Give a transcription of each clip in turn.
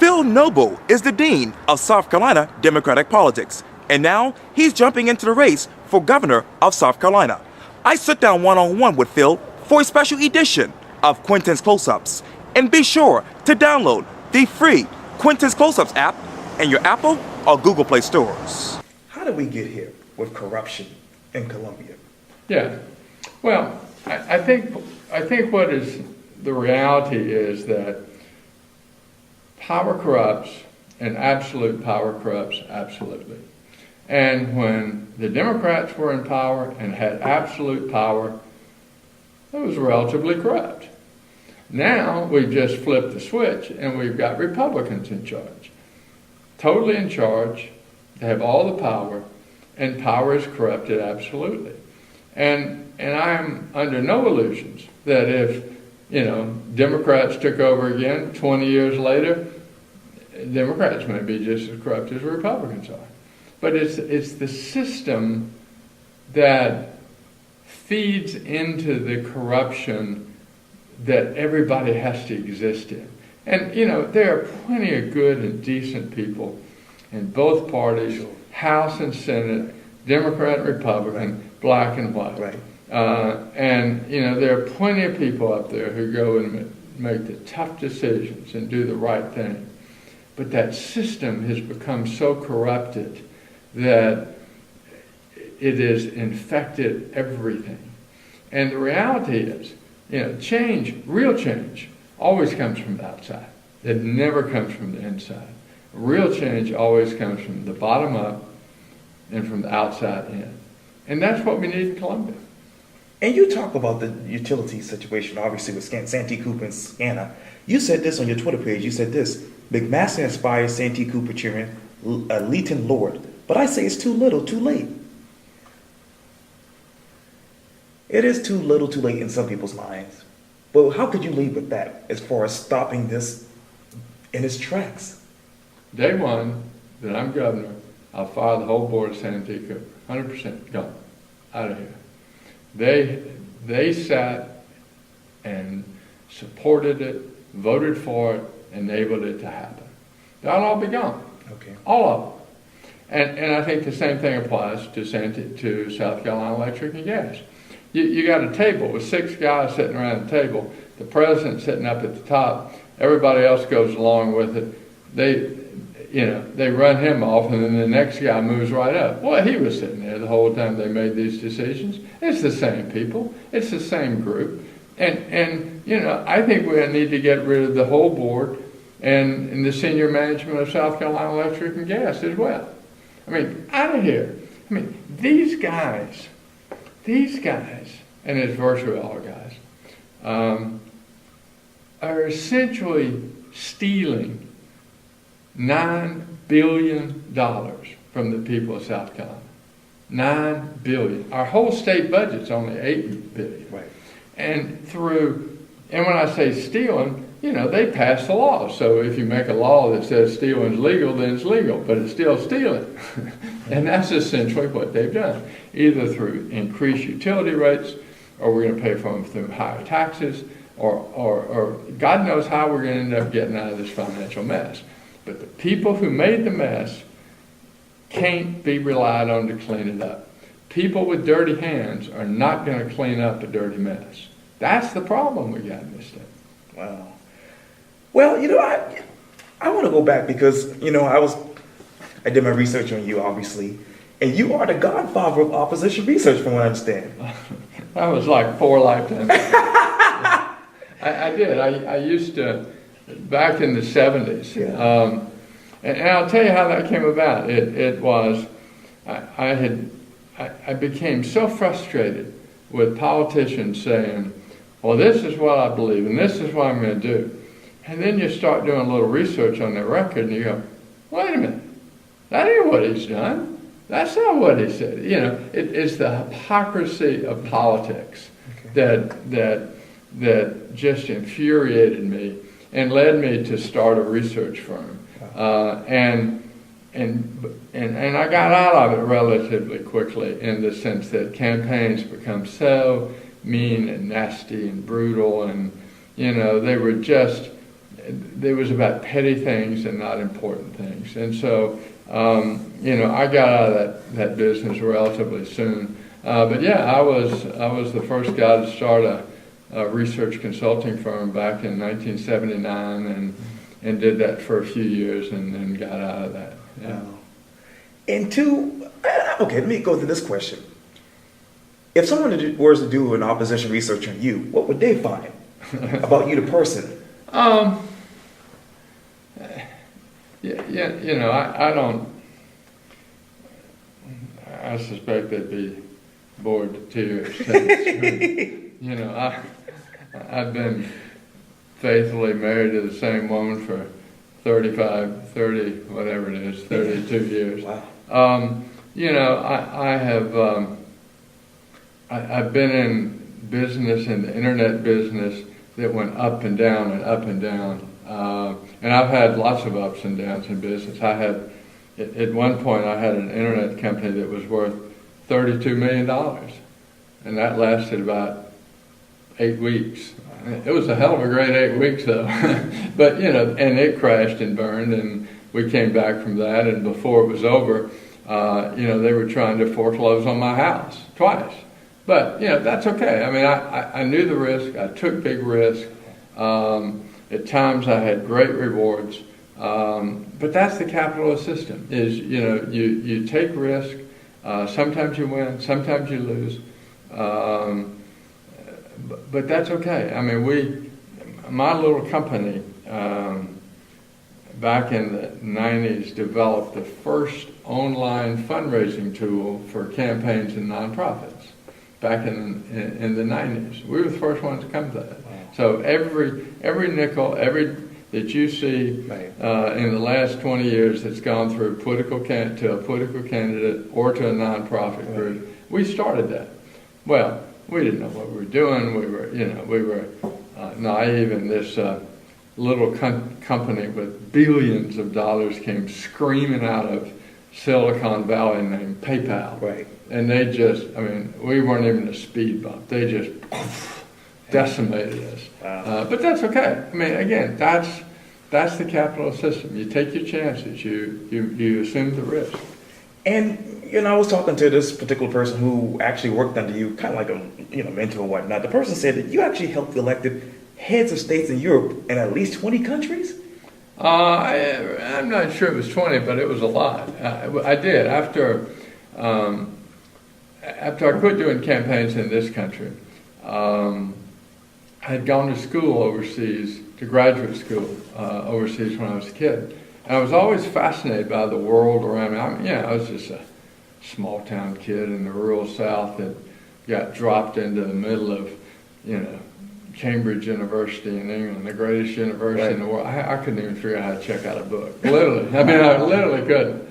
Phil Noble is the Dean of South Carolina Democratic Politics, and now he's jumping into the race for Governor of South Carolina. I sit down one-on-one with Phil for a special edition of Quintin's Close-Ups. And be sure to download the free Quintin's Close-Ups app in your Apple or Google Play stores. How did we get here with corruption in Colombia? Yeah, well, I think what is the reality is that power corrupts, and absolute power corrupts absolutely. And when the Democrats were in power and had absolute power, it was relatively corrupt. Now we've just flipped the switch and we've got Republicans in charge. Totally in charge. They have all the power, and power is corrupted absolutely. And I'm under no illusions that if, Democrats took over again 20 years later, Democrats may be just as corrupt as Republicans are. But it's the system that feeds into the corruption that everybody has to exist in. And, there are plenty of good and decent people in both parties, House and Senate, Democrat and Republican, black and white. Right. And there are plenty of people up there who go and make the tough decisions and do the right thing. But that system has become so corrupted that it has infected everything. And the reality is, change, real change, always comes from the outside. It never comes from the inside. Real change always comes from the bottom up and from the outside in. And that's what we need in Colombia. And you talk about the utility situation, obviously, with Santee Cooper and SCANA. You said this on your Twitter page. You said this: McMaster inspired Santee Cooper Chairman Leighton Lord. But I say it's too little, too late. It is too little, too late in some people's minds. But how could you lead with that as far as stopping this in its tracks? Day one that I'm governor, I'll fire the whole board of Santee Cooper. 100% gone. Out of here. They sat and supported it, voted for it, enabled it to happen. They'll all be gone. Okay. All of them. And I think the same thing applies to South Carolina Electric and Gas. You got a table with 6 guys sitting around the table, the president sitting up at the top, everybody else goes along with it. They run him off, and then the next guy moves right up. Well, he was sitting there the whole time they made these decisions. It's the same people. It's the same group. And I think we need to get rid of the whole board and the senior management of South Carolina Electric and Gas as well. I mean, out of here. I mean, these guys, and it's virtually all guys, are essentially stealing $9 billion from the people of South Carolina. $9 billion. Our whole state budget's only $8 billion. Right. And when I say stealing, they pass the law. So if you make a law that says stealing is legal, then it's legal, but it's still stealing. And that's essentially what they've done, either through increased utility rates, or we're going to pay for them through higher taxes, or God knows how we're going to end up getting out of this financial mess. But the people who made the mess can't be relied on to clean it up. People with dirty hands are not going to clean up a dirty mess. That's the problem we got in this state. Wow. Well, I want to go back because, I did my research on you, obviously, and you are the godfather of opposition research, from what I understand. That was like 4 lifetimes. I did. I used to, back in the 70s. Yeah. And I'll tell you how that came about. It was, I became so frustrated with politicians saying, well, this is what I believe, and this is what I'm going to do. And then you start doing a little research on their record, and you go, wait a minute, that ain't what he's done. That's not what he said. It's the hypocrisy of politics that just infuriated me and led me to start a research firm. And I got out of it relatively quickly, in the sense that campaigns become so mean and nasty and brutal, and they were just it was about petty things and not important things. And so, I got out of that business relatively soon. But yeah, I was the first guy to start a research consulting firm back in 1979, and did that for a few years, and then got out of that. Yeah. Wow. Okay, let me go to this question. If someone was to do an opposition research on you, what would they find about you, the person? I don't. I suspect they'd be bored to tears. I've been faithfully married to the same woman for 32 years. Wow. I've been in business, in the internet business, that went up and down and up and down. And I've had lots of ups and downs in business. At one point, I had an internet company that was worth $32 million. And that lasted about 8 weeks. It was a hell of a great 8 weeks, though. But, and it crashed and burned, and we came back from that. And before it was over, they were trying to foreclose on my house twice. But, that's okay. I mean, I knew the risk. I took big risk. At times I had great rewards. But that's the capitalist system, is, you take risk. Sometimes you win, sometimes you lose. But that's okay. I mean, my little company, back in the 90s, developed the first online fundraising tool for campaigns and nonprofits. Back in the 90s, we were the first ones to come to that. Wow. So every nickel, that you see in the last 20 years that's gone through to a political candidate or to a nonprofit group, we started that. Well, we didn't know what we were doing. We were naive, and this little company with billions of dollars came screaming out of Silicon Valley named PayPal. Right. And they we weren't even a speed bump. They just decimated us. Wow. But that's okay. I mean, again, that's the capitalist system. You take your chances. You assume the risk. And I was talking to this particular person who actually worked under you, kind of like a mentor and whatnot. The person said that you actually helped elected heads of states in Europe in at least 20 countries. I'm not sure it was 20, but it was a lot. I did after I quit doing campaigns in this country. I had gone to school overseas, to graduate school overseas when I was a kid. And I was always fascinated by the world around me. I was just a small town kid in the rural South that got dropped into the middle of, Cambridge University in England, the greatest university in the world. I couldn't even figure out how to check out a book. Literally. I literally couldn't.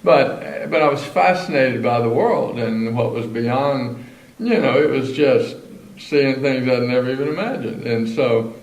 But I was fascinated by the world and what was beyond, it was just seeing things I'd never even imagined. And so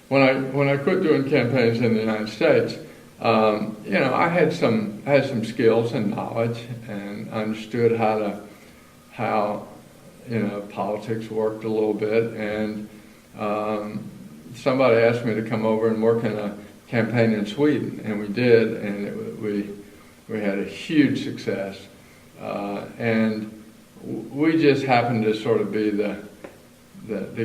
when I quit doing campaigns in the United States, I had some skills and knowledge and understood how politics worked a little bit. And somebody asked me to come over and work in a campaign in Sweden, and we did, and we had a huge success. And we just happened to sort of be the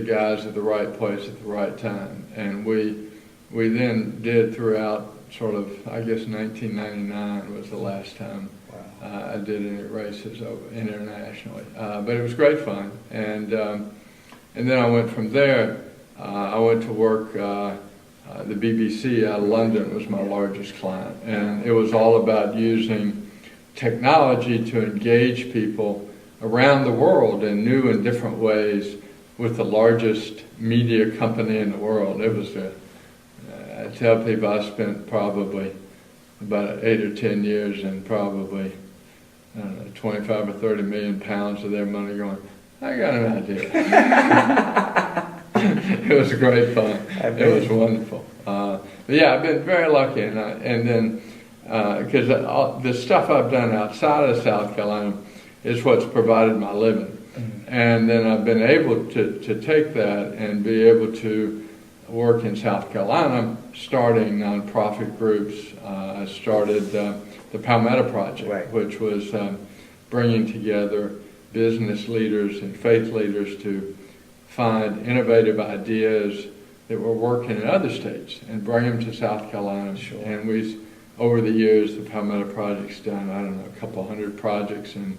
guys at the right place at the right time. And we then did throughout sort of, I guess 1999 was the last time I did any races internationally. But it was great fun. And then I went from there, I went to work, the BBC out of London was my largest client. And it was all about using technology to engage people around the world in new and different ways with the largest media company in the world. It was I tell people I spent probably about 8 or 10 years and probably 25 or 30 million pounds of their money going, I got an idea. It was great fun. It was wonderful. But yeah, I've been very lucky, and then because the stuff I've done outside of South Carolina is what's provided my living. And then I've been able to take that and be able to work in South Carolina, starting nonprofit groups. I started the Palmetto Project, Right. which was bringing together business leaders and faith leaders to find innovative ideas that were working in other states and bring them to South Carolina. Sure. And over the years, the Palmetto Project's done, I don't know, a couple hundred projects in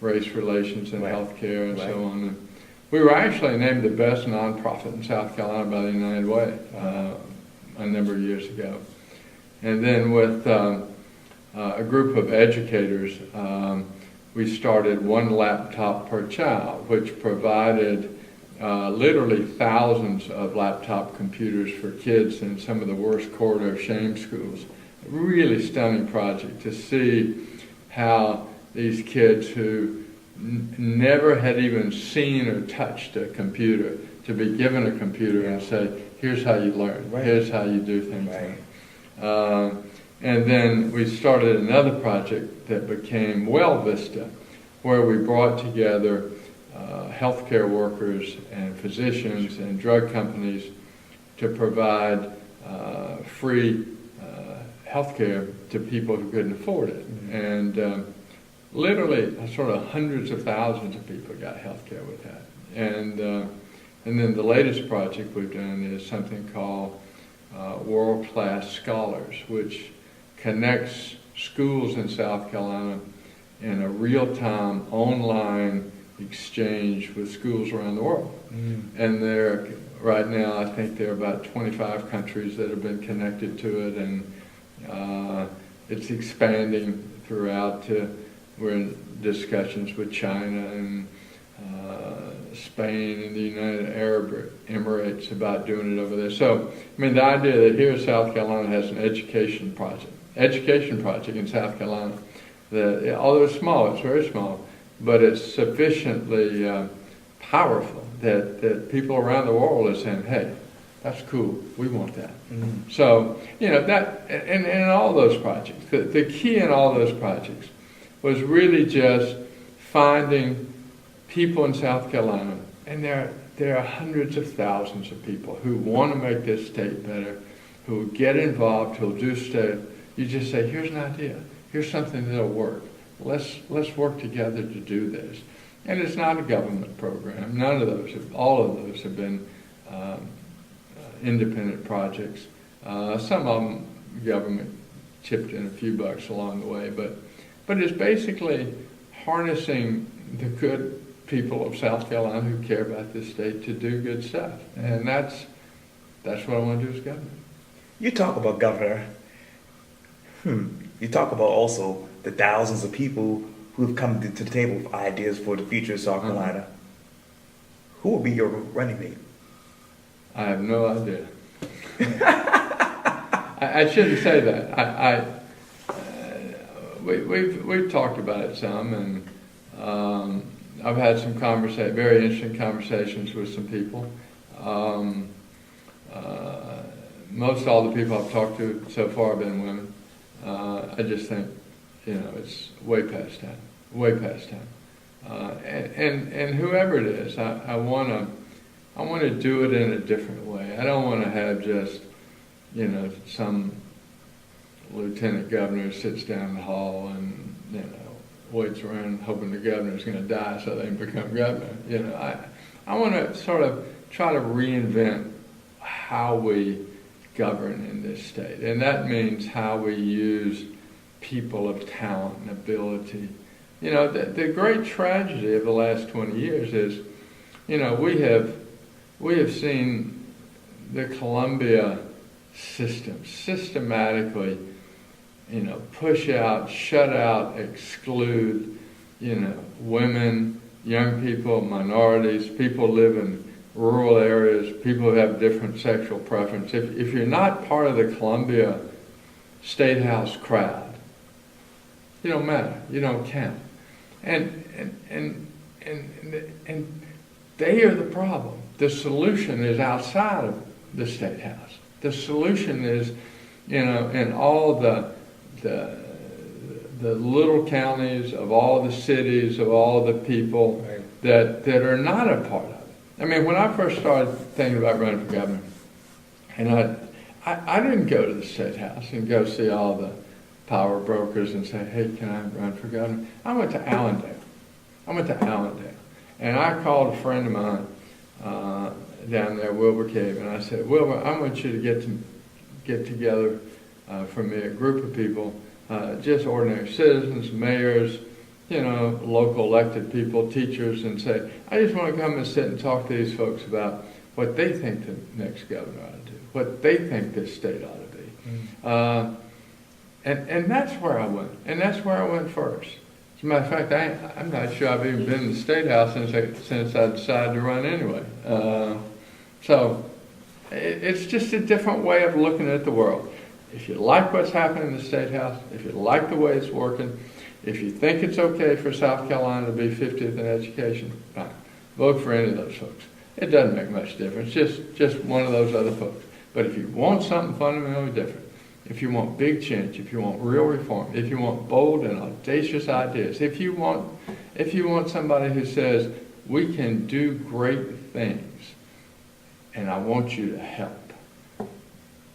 race relations and Right. healthcare and Right. so on. And we were actually named the best nonprofit in South Carolina by the United Way a number of years ago. And then with a group of educators, we started one laptop per child, which provided literally thousands of laptop computers for kids in some of the worst corridor of shame schools. A really stunning project to see how these kids who never had even seen or touched a computer, to be given a computer and say, here's how you learn, Right. here's how you do things. Right. And then we started another project that became Well Vista, where we brought together healthcare workers and physicians and drug companies to provide free healthcare to people who couldn't afford it. Mm-hmm. And literally, sort of hundreds of thousands of people got healthcare with that. And then the latest project we've done is something called World Class Scholars, which connects schools in South Carolina in a real-time online exchange with schools around the world. And right now, I think there are about 25 countries that have been connected to it, and it's expanding throughout. We're in discussions with China and Spain and the United Arab Emirates about doing it over there. So, I mean, the idea that here South Carolina has an education project in South Carolina, that although it's small, it's very small, but it's sufficiently powerful that people around the world are saying, hey, that's cool, we want that. Mm-hmm. So, that, and in all those projects, the key in all those projects was really just finding people in South Carolina, and there are hundreds of thousands of people who want to make this state better, who get involved, who'll do stuff. You just say, here's an idea, here's something that'll work. Let's work together to do this. And it's not a government program. All of those have been independent projects. Some of them government chipped in a few bucks along the way, but it's basically harnessing the good people of South Carolina who care about this state to do good stuff. And that's what I want to do as governor. You talk about governor. You talk about also the thousands of people who have come to the table with ideas for the future of South Carolina. Who will be your running mate? I have no idea. I shouldn't say that. We've talked about it some, and I've had some very interesting conversations with some people. Most all the people I've talked to so far have been women. I just think, it's way past time. And whoever it is, I want to do it in a different way. I don't want to have just, some lieutenant governor sits down the hall and, waits around hoping the governor's going to die so they can become governor. I want to sort of try to reinvent how we govern in this state. And that means how we use people of talent and ability. The great tragedy of the last 20 years is, we have seen the Columbia system systematically, push out, shut out, exclude, women, young people, minorities, people live in rural areas, people who have different sexual preference. If you're not part of the Columbia State House crowd, you don't matter. You don't count. And they are the problem. The solution is outside of the State House. The solution is, in all the little counties, of all the cities, of all the people that are not a part of it. I mean, when I first started thinking about running for governor, And I didn't go to the State House and go see all the power brokers and say, hey, can I run for governor? I went to Allendale. And I called a friend of mine down there, Wilbur Cave, and I said, Wilbur, I want you to get together for me a group of people, just ordinary citizens, mayors, local elected people, teachers, and say, I just want to come and sit and talk to these folks about what they think the next governor ought to do, what they think this state ought to be. And that's where I went, and that's where I went first. As a matter of fact, I'm not sure I've even been in the State House since I decided to run anyway. So it's just a different way of looking at the world. If you like what's happening in the State House, if you like the way it's working, if you think it's okay for South Carolina to be 50th in education, fine. Vote for any of those folks. It doesn't make much difference, just one of those other folks. But if you want something fundamentally different, if you want big change, if you want real reform, if you want bold and audacious ideas, if you want somebody who says, we can do great things, and I want you to help,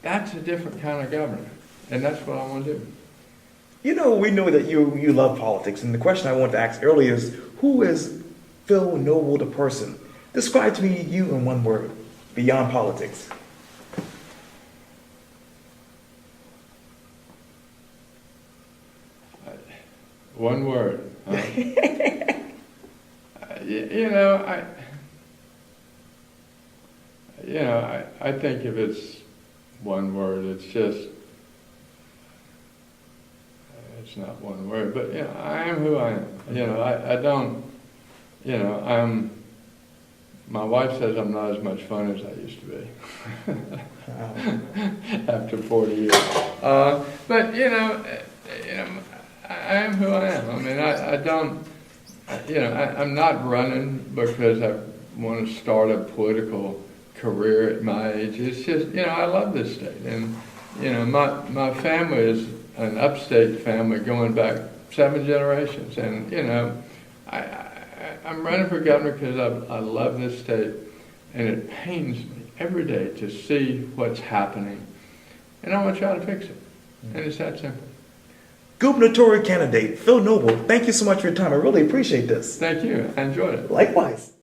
that's a different kind of governor, and that's what I want to do. We know that you love politics, and the question I wanted to ask earlier is, who is Phil Noble the person? Describe to me you in one word, beyond politics. One word. I think if it's one word, it's not one word, but I am who I am. I don't, my wife says I'm not as much fun as I used to be after 40 years. But I am who I am. I mean, I don't, I'm not running because I want to start a political career at my age. It's just, I love this state. And, my family is an upstate family going back 7 generations. And, I'm running for governor because I love this state. And it pains me every day to see what's happening. And I want to try to fix it. And it's that simple. Gubernatorial candidate Phil Noble, thank you so much for your time. I really appreciate this. Thank you. I enjoyed it. Likewise.